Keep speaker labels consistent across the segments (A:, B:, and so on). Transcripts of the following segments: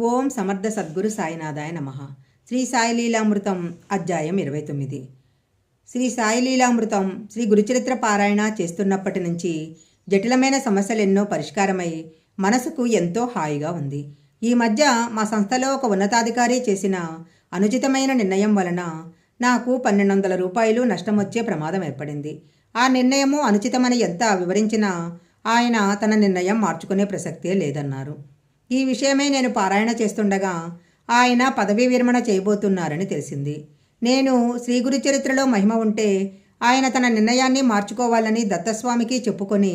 A: ఓం సమర్థ సద్గురు సాయినాథాయ నమః. శ్రీ సాయిలీలామృతం అధ్యాయం 29. శ్రీ సాయిలీలామృతం శ్రీ గురుచరిత్ర పారాయణ చేస్తున్నప్పటి నుంచి జటిలమైన సమస్యలెన్నో పరిష్కారమై మనసుకు ఎంతో హాయిగా ఉంది. ఈ మధ్య మా సంస్థలో ఒక ఉన్నతాధికారి చేసిన అనుచితమైన నిర్ణయం వలన నాకు 1200 రూపాయలు నష్టం వచ్చే ప్రమాదం ఏర్పడింది. ఆ నిర్ణయము అనుచితమని ఎంత వివరించినా ఆయన తన నిర్ణయం మార్చుకునే ప్రసక్తే లేదన్నారు. ఈ విషయమై నేను పారాయణ చేస్తుండగా ఆయన పదవీ విరమణ చేయబోతున్నారని తెలిసింది. నేను శ్రీ గురు చరిత్రలో మహిమ ఉంటే ఆయన తన నిర్ణయాన్ని మార్చుకోవాలని దత్తస్వామికి చెప్పుకొని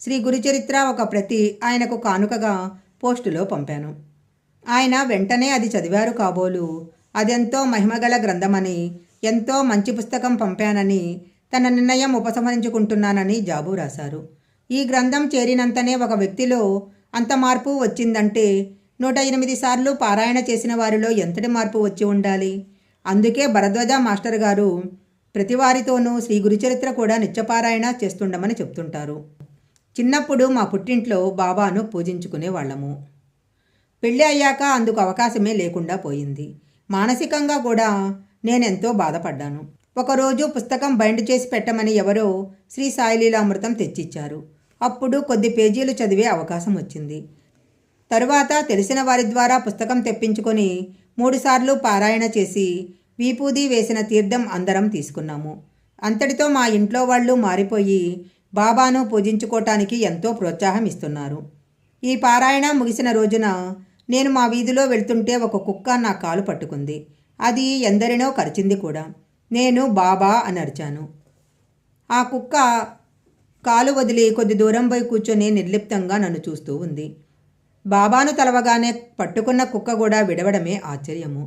A: శ్రీ గురుచరిత్ర ఒక ప్రతి ఆయనకు కానుకగా పోస్టులో పంపాను. ఆయన వెంటనే అది చదివారు కాబోలు. అదెంతో మహిమగల గ్రంథమని, ఎంతో మంచి పుస్తకం పంపానని, తన నిర్ణయం ఉపసంహరించుకుంటున్నానని జాబు రాశారు. ఈ గ్రంథం చేరినంతనే ఒక వ్యక్తిలో అంత మార్పు వచ్చిందంటే 108 సార్లు పారాయణ చేసిన వారిలో ఎంతటి మార్పు వచ్చి ఉండాలి. అందుకే భరద్వాజ మాస్టర్ గారు ప్రతివారితోనూ శ్రీ గురుచరిత్ర కూడా నిత్యపారాయణ చేస్తుండమని చెప్తుంటారు. చిన్నప్పుడు మా పుట్టింట్లో బాబాను పూజించుకునే వాళ్ళము. పెళ్ళి అయ్యాక అందుకు అవకాశమే లేకుండా పోయింది. మానసికంగా కూడా నేనెంతో బాధపడ్డాను. ఒకరోజు పుస్తకం బైండ్ చేసి పెట్టమని ఎవరో శ్రీ సాయిలీలామృతం తెచ్చిచ్చారు. అప్పుడు కొద్ది పేజీలు చదివే అవకాశం వచ్చింది. తరువాత తెలిసిన వారి ద్వారా పుస్తకం తెప్పించుకొని 3 సార్లు పారాయణ చేసి వీపూది వేసిన తీర్థం అందరం తీసుకున్నాము. అంతటితో మా ఇంట్లో వాళ్ళు మారిపోయి బాబాను పూజించుకోవటానికి ఎంతో ప్రోత్సాహం ఇస్తున్నారు. ఈ పారాయణ ముగిసిన రోజున నేను మా వీధిలో వెళ్తుంటే ఒక కుక్క నా కాలు పట్టుకుంది. అది ఎందరినో కరిచింది కూడా. నేను బాబా అని అరిచాను. ఆ కుక్క కాలు వదిలి కొద్ది దూరం పోయి కూర్చొని నిర్లిప్తంగా నన్ను చూస్తూ ఉంది. బాబాను తలవగానే పట్టుకున్న కుక్క కూడా విడవడమే ఆశ్చర్యము.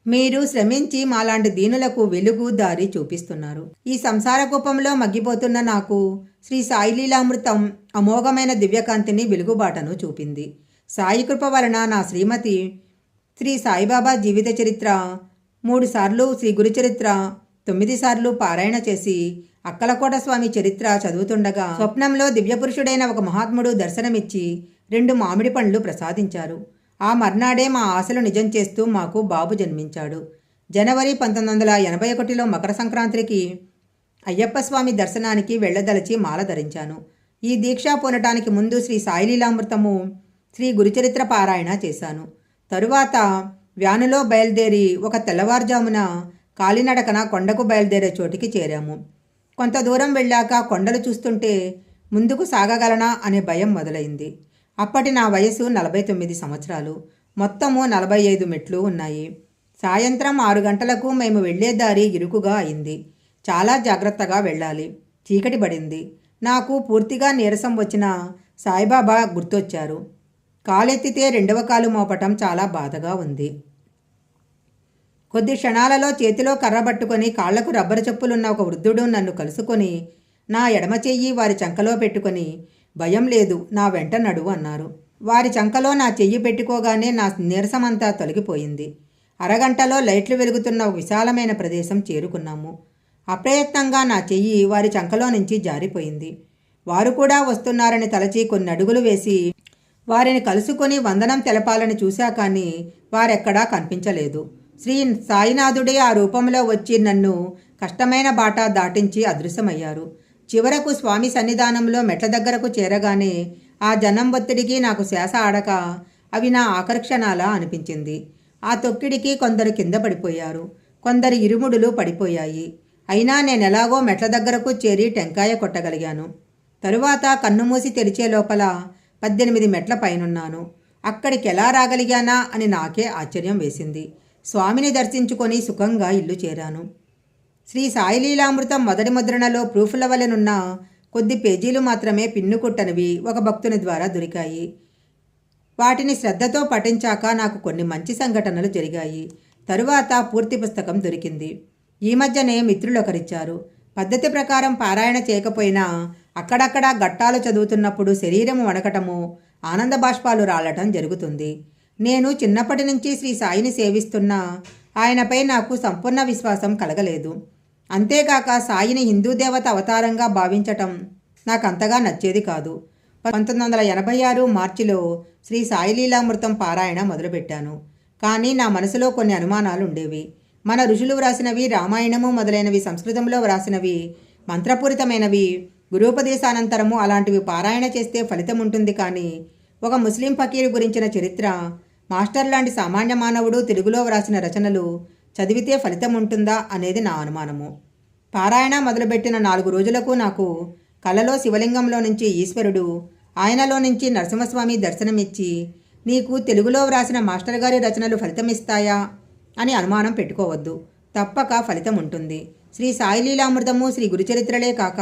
A: మీరు శ్రమించి మాలాంటి దీనులకు వెలుగు దారి చూపిస్తున్నారు. ఈ సంసార కూపంలో మగ్గిపోతున్న నాకు శ్రీ సాయిలీలామృతం అమోఘమైన దివ్యకాంతిని వెలుగుబాటను చూపింది. సాయి కృప వలన నా శ్రీమతి శ్రీ సాయిబాబా జీవిత చరిత్ర 3 సార్లు, శ్రీ గురుచరిత్ర 9 సార్లు పారాయణ చేసి అక్కలకోట స్వామి చరిత్ర చదువుతుండగా స్వప్నంలో దివ్యపురుషుడైన ఒక మహాత్ముడు దర్శనమిచ్చి 2 మామిడి పండ్లు ప్రసాదించారు. ఆ మర్నాడే మా ఆశలు నిజం చేస్తూ మాకు బాబు జన్మించాడు. జనవరి 1981లో మకర సంక్రాంతికి అయ్యప్ప స్వామి దర్శనానికి వెళ్ళదలిచి మాల ధరించాను. ఈ దీక్ష పొనటానికి ముందు శ్రీ సాయిలీలామృతము, శ్రీ గురుచరిత్ర పారాయణ చేశాను. తరువాత వ్యానులో బయలుదేరి ఒక తెల్లవారుజామున కాలినడకన కొండకు బయలుదేరే చోటికి చేరాము. కొంత దూరం వెళ్ళాక కొండలు చూస్తుంటే ముందుకు సాగగలనా అనే భయం మొదలైంది. అప్పటి నా వయసు 49 సంవత్సరాలు. మొత్తము 45 మెట్లు ఉన్నాయి. సాయంత్రం 6 గంటలకు మేము వెళ్లే దారి ఇరుకుగా అయింది. చాలా జాగ్రత్తగా వెళ్ళాలి. చీకటి పడింది. నాకు పూర్తిగా నీరసం వచ్చిన సాయిబాబా గుర్తొచ్చారు. కాలెత్తితే 2వ కాలు మోపటం చాలా బాధగా ఉంది. కొద్ది క్షణాలలో చేతిలో కర్ర పట్టుకొని కాళ్లకు రబ్బరు చెప్పులున్న ఒక వృద్ధుడు నన్ను కలుసుకొని నా ఎడమ చెయ్యి వారి చంకలో పెట్టుకొని, భయం లేదు, నా వెంట నడువు అన్నారు. వారి చంకలో నా చెయ్యి పెట్టుకోగానే నా నీరసమంతా తొలగిపోయింది. అరగంటలో లైట్లు వెలుగుతున్న ఒక విశాలమైన ప్రదేశం చేరుకున్నాము. అప్రయత్నంగా నా చెయ్యి వారి చంకలో నుంచి జారిపోయింది. వారు కూడా వస్తున్నారని తలచి కొన్ని అడుగులు వేసి వారిని కలుసుకొని వందనం తెలపాలని చూశా కానీ వారెక్కడా కనిపించలేదు. శ్రీ సాయినాథుడే ఆ రూపంలో వచ్చి నన్ను కష్టమైన బాట దాటించి అదృశ్యమయ్యారు. చివరకు స్వామి సన్నిధానంలో మెట్ల దగ్గరకు చేరగానే ఆ జనం ఒత్తిడికి నాకు శ్వాస ఆడక అవి నా ఆకర్షణలా అనిపించింది. ఆ తొక్కిడికి కొందరు కింద పడిపోయారు, కొందరు ఇరుముడులు పడిపోయాయి. అయినా నేనెలాగో మెట్ల దగ్గరకు చేరి టెంకాయ కొట్టగలిగాను. తరువాత కన్నుమూసి తెరిచే లోపల 18 మెట్ల పైనున్నాను. అక్కడికి ఎలా రాగలిగానా అని నాకే ఆశ్చర్యం వేసింది. స్వామిని దర్శించుకొని సుఖంగా ఇల్లు చేరాను. శ్రీ సాయిలీలామృతం మొదటి ముద్రణలో ప్రూఫ్ల వలెనున్న కొద్ది పేజీలు మాత్రమే పిన్నుకుట్టనివి ఒక భక్తుని ద్వారా దొరికాయి. వాటిని శ్రద్ధతో పఠించాక నాకు కొన్ని మంచి సంఘటనలు జరిగాయి. తరువాత పూర్తి పుస్తకం దొరికింది. ఈ మధ్యనే మిత్రులు ఒకరిచ్చారు. పద్ధతి ప్రకారం పారాయణ చేయకపోయినా అక్కడక్కడ ఘట్టాలు చదువుతున్నప్పుడు శరీరం వణకటము, ఆనంద బాష్పాలు రాలటం జరుగుతుంది. నేను చిన్నప్పటి నుంచి శ్రీ సాయిని సేవిస్తున్నా ఆయనపై నాకు సంపూర్ణ విశ్వాసం కలగలేదు. అంతేకాక సాయిని హిందూ దేవత అవతారంగా భావించటం నాకంతగా నచ్చేది కాదు. 1986 మార్చిలో శ్రీ సాయిలీలామృతం పారాయణ మొదలుపెట్టాను. కానీ నా మనసులో కొన్ని అనుమానాలు ఉండేవి. మన ఋషులు వ్రాసినవి, రామాయణము మొదలైనవి సంస్కృతంలో వ్రాసినవి, మంత్రపూరితమైనవి, గురూపదేశానంతరము అలాంటివి పారాయణ చేస్తే ఫలితం ఉంటుంది. కానీ ఒక ముస్లిం ఫకీరు గురించిన చరిత్ర, మాస్టర్ లాంటి సామాన్య మానవుడు తెలుగులో వ్రాసిన రచనలు చదివితే ఫలితం ఉంటుందా అనేది నా అనుమానము. పారాయణ మొదలుపెట్టిన 4 రోజులకు నాకు కలలో శివలింగంలో నుంచి ఈశ్వరుడు, ఆయనలో నుంచి నరసింహస్వామి దర్శనమిచ్చి, నీకు తెలుగులో వ్రాసిన మాస్టర్ గారి రచనలు ఫలితమిస్తాయా అని అనుమానం పెట్టుకోవద్దు, తప్పక ఫలితం ఉంటుంది. శ్రీ సాయిలీలామృతము, శ్రీ గురుచరిత్రలే కాక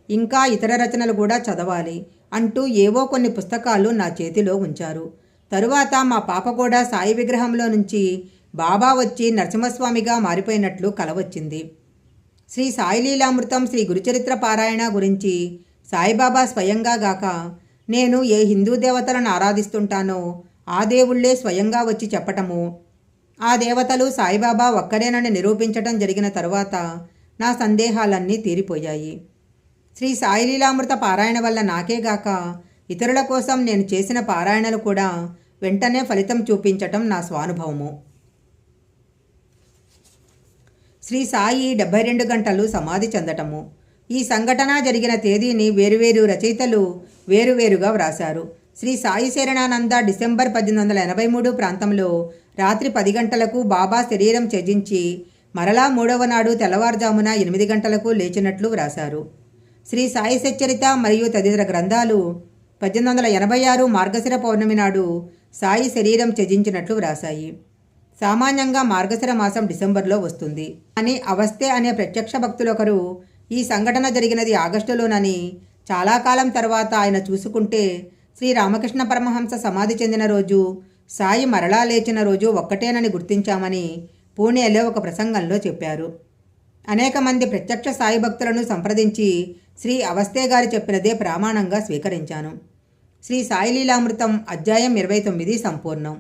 A: ఇంకా ఇతర రచనలు కూడా చదవాలి అంటూ ఏవో కొన్ని పుస్తకాలు నా చేతిలో ఉంచారు. తరువాత మా పాప కూడా సాయి విగ్రహంలో నుంచి బాబా వచ్చి నరసింహస్వామిగా మారిపోయినట్లు కల వచ్చింది. శ్రీ సాయిలీలామృతం, శ్రీ గురుచరిత్ర పారాయణ గురించి సాయిబాబా స్వయంగా గాక నేను ఏ హిందూ దేవతలను ఆరాధిస్తుంటానో ఆ దేవుళ్లే స్వయంగా వచ్చి చెప్పటము, ఆ దేవతలు సాయిబాబా ఒక్కరేనని నిరూపించటం జరిగిన తరువాత నా సందేహాలన్నీ తీరిపోయాయి. శ్రీ సాయిలీలామృత పారాయణ వల్ల నాకేగాక ఇతరుల కోసం నేను చేసిన పారాయణలు కూడా వెంటనే ఫలితం చూపించటం నా స్వానుభవము. శ్రీ సాయి 72 గంటలు సమాధి చెందటము. ఈ సంఘటన జరిగిన తేదీని వేరువేరు రచయితలు వేరువేరుగా వ్రాశారు. శ్రీ సాయి శరణానంద డిసెంబర్ 1883 ప్రాంతంలో రాత్రి 10 గంటలకు బాబా శరీరం త్యజించి మరలా 3వ నాడు తెల్లవారుజామున 8 గంటలకు లేచినట్లు వ్రాశారు. శ్రీ సాయి సచ్చరిత మరియు తదితర గ్రంథాలు 1886 మార్గశిర పౌర్ణమి నాడు సాయి శరీరం త్యజించినట్లు వ్రాశాయి. సామాన్యంగా మార్గశిర మాసం డిసెంబర్లో వస్తుంది. కానీ అవస్థే అనే ప్రత్యక్ష భక్తులొకరు ఈ సంఘటన జరిగినది ఆగస్టులోనని, చాలా కాలం తర్వాత ఆయన చూసుకుంటే శ్రీ రామకృష్ణ పరమహంస సమాధి చెందిన రోజు, సాయి మరలా లేచిన రోజు ఒక్కటేనని గుర్తించామని పూణేలో ఒక ప్రసంగంలో చెప్పారు. అనేక మంది ప్రత్యక్ష సాయి భక్తులను సంప్రదించి శ్రీ అవస్థే గారు చెప్పినదే ప్రమాణంగా స్వీకరించాను. శ్రీ సాయిలీలామృతం అధ్యాయం 29 సంపూర్ణం.